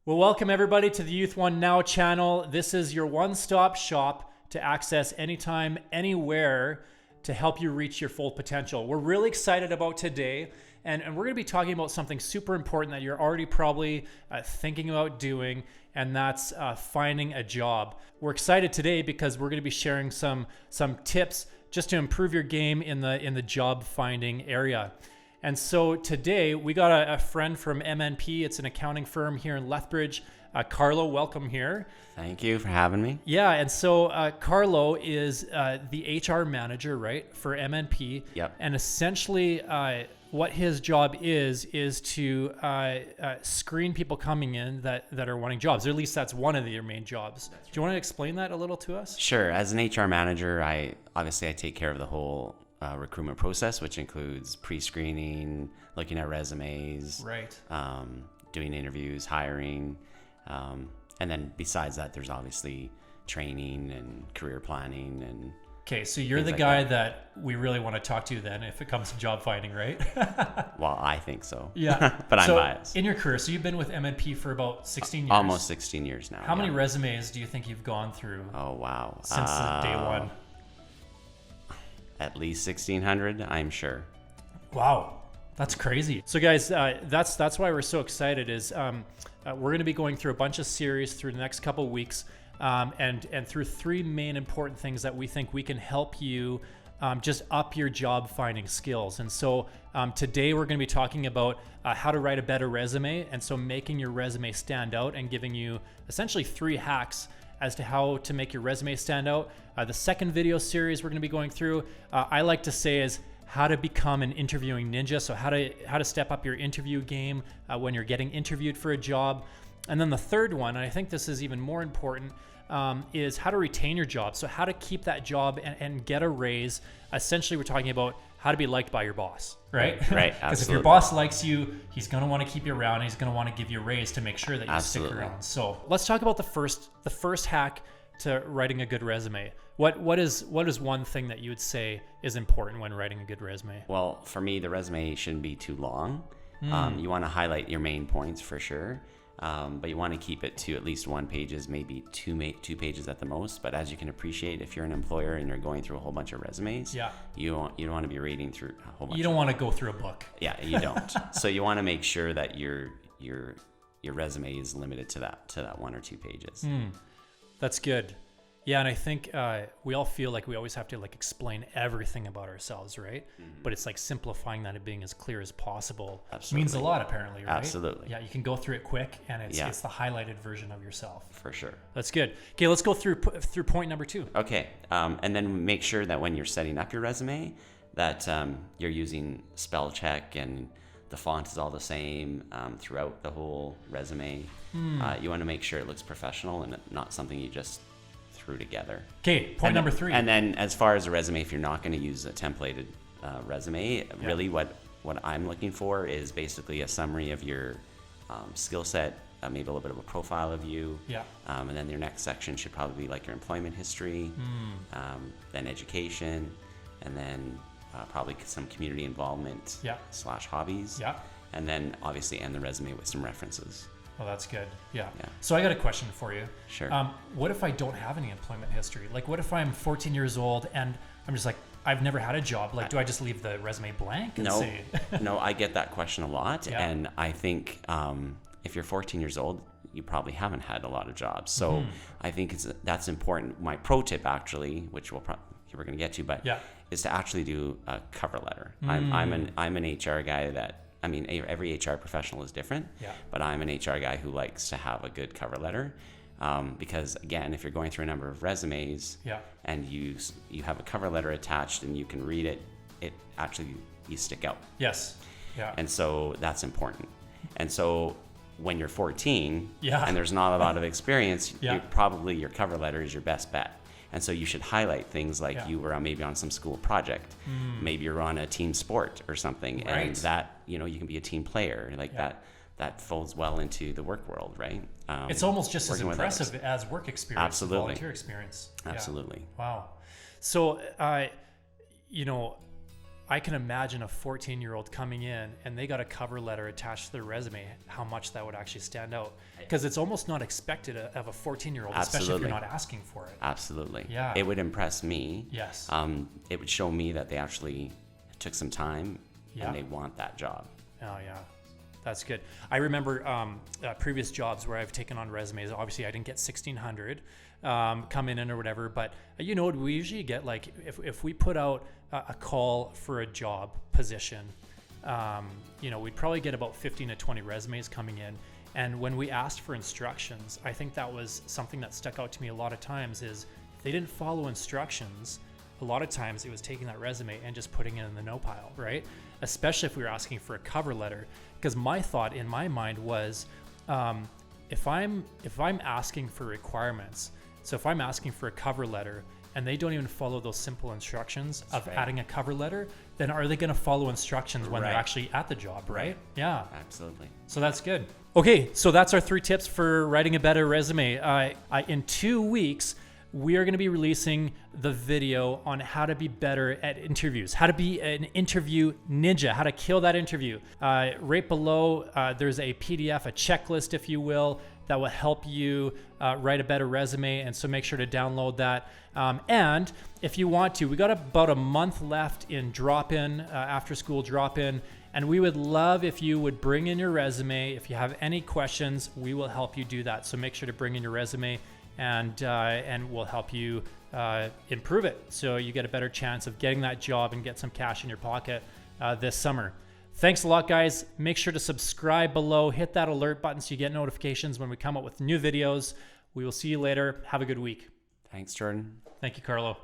Well, welcome everybody to the Youth One Now channel. This is your one-stop shop to access anytime, anywhere to help you reach your full potential. We're really excited about today, and we're going to be talking about something super important that you're already probably thinking about doing, and that's finding a job. We're excited today because we're going to be sharing some tips just to improve your game in the job finding area. And so today we got a friend from MNP. It's an accounting firm here in Lethbridge. Carlo, welcome here. Thank you for having me. Yeah, and so Carlo is the HR manager, right, for MNP. Yep. And essentially what his job is to screen people coming in that are wanting jobs, or at least that's one of your main jobs. Do you want to explain that a little to us? Sure. As an HR manager, I take care of the whole recruitment process, which includes pre-screening, looking at resumes, right, doing interviews, hiring, and then besides that, there's obviously training and career planning and. Okay, so you're the guy that we really want to talk to then if it comes to job finding, right? Well, I think so. Yeah. But I'm biased. In your career, so you've been with MNP for about 16 years. Almost 16 years now. How many resumes do you think you've gone through? Oh, wow. Since day one. At least 1,600, I'm sure. Wow, that's crazy. So guys, that's why we're so excited is we're going to be going through a bunch of series through the next couple of weeks. And through three main important things that we think we can help you just up your job finding skills. And so today we're going to be talking about how to write a better resume, and so making your resume stand out and giving you essentially 3 hacks as to how to make your resume stand out. The second video series we're going to be going through, I like to say, is how to become an interviewing ninja. So how to step up your interview game when you're getting interviewed for a job. And then the third one, and I think this is even more important, is how to retain your job. So how to keep that job and get a raise. Essentially, we're talking about how to be liked by your boss, right? Right, Because if your boss likes you, he's going to want to keep you around. He's going to want to give you a raise to make sure that you stick around. So let's talk about the first hack to writing a good resume. What is one thing that you would say is important when writing a good resume? Well, for me, the resume shouldn't be too long. You want to highlight your main points for sure. But you want to keep it to at least 1 page, maybe two pages at the most. But as you can appreciate, if you're an employer and you're going through a whole bunch of resumes, you don't want to be reading through a whole bunch. You don't want to go through a book. Yeah, you don't. So you want to make sure that your resume is limited to that 1 or 2 pages. That's good. Yeah, and I think we all feel like we always have to explain everything about ourselves, right? But it's like simplifying that and being as clear as possible means a lot, apparently, right? Absolutely. Yeah, you can go through it quick, and it's the highlighted version of yourself. For sure. That's good. Okay, let's go through point number 2. Okay, and then make sure that when you're setting up your resume, that you're using spell check and the font is all the same throughout the whole resume. You want to make sure it looks professional and not something you just threw together. Okay, point number 3. And then as far as a resume, if you're not going to use a templated resume, really what I'm looking for is basically a summary of your skill set, maybe a little bit of a profile of you. Yeah. And then your next section should probably be like your employment history, then education, and then probably some community involvement / hobbies. Yeah. And then obviously end the resume with some references. Oh, that's good. Yeah. So I got a question for you. Sure. What if I don't have any employment history? Like, what if I'm 14 years old and I'm just like, I've never had a job. Like, do I just leave the resume blank and say? No, I get that question a lot. Yeah. And I think if you're 14 years old, you probably haven't had a lot of jobs. So I think that's important. My pro tip, actually, which we're going to get to, but is to actually do a cover letter. I'm an HR guy every HR professional is different, but I'm an HR guy who likes to have a good cover letter because, again, if you're going through a number of resumes and you have a cover letter attached and you can read it, you stick out. Yes. Yeah. And so that's important. And so when you're 14 Yeah. and there's not a lot of experience, Yeah. your cover letter is your best bet. And so you should highlight things like Yeah. you were maybe on some school project, maybe you're on a team sport or something, Right. and that, you can be a team player like Yeah. that folds well into the work world, right? It's almost just as working with others. impressive as work experience, Absolutely. volunteer experience. Yeah. Absolutely. Wow. So, I can imagine a 14-year-old coming in and they got a cover letter attached to their resume, how much that would actually stand out. Because it's almost not expected of a 14-year-old, especially if you're not asking for it. Absolutely. Yeah. It would impress me. Yes. It would show me that they actually took some time Yeah. and they want that job. Oh, yeah. That's good. I remember previous jobs where I've taken on resumes. Obviously, I didn't get 1,600 come in or whatever, but you know, we usually get like, if we put out a call for a job position, you know, we'd probably get about 15 to 20 resumes coming in. And when we asked for instructions, I think that was something that stuck out to me a lot of times is if they didn't follow instructions, a lot of times it was taking that resume and just putting it in the no pile, right? Especially if we were asking for a cover letter. Because my thought in my mind was, if I'm asking for requirements, so if I'm asking for a cover letter and they don't even follow those simple instructions of adding a cover letter, then are they going to follow instructions when they're actually at the job, right? Yeah. Absolutely. So that's good. Okay, so that's our 3 tips for writing a better resume. In 2 weeks, we are going to be releasing the video on how to be better at interviews, how to be an interview ninja, how to kill that interview. Right below, there's a PDF, a checklist, if you will, that will help you write a better resume. And so make sure to download that. And if you want to, we got about a month left in drop-in, after school drop-in. And we would love if you would bring in your resume. If you have any questions, we will help you do that. So make sure to bring in your resume and we'll help you improve it so you get a better chance of getting that job and get some cash in your pocket this summer. Thanks a lot, guys. Make sure to subscribe below. Hit that alert button so you get notifications when we come up with new videos. We will see you later. Have a good week. Thanks, Jordan. Thank you, Carlo.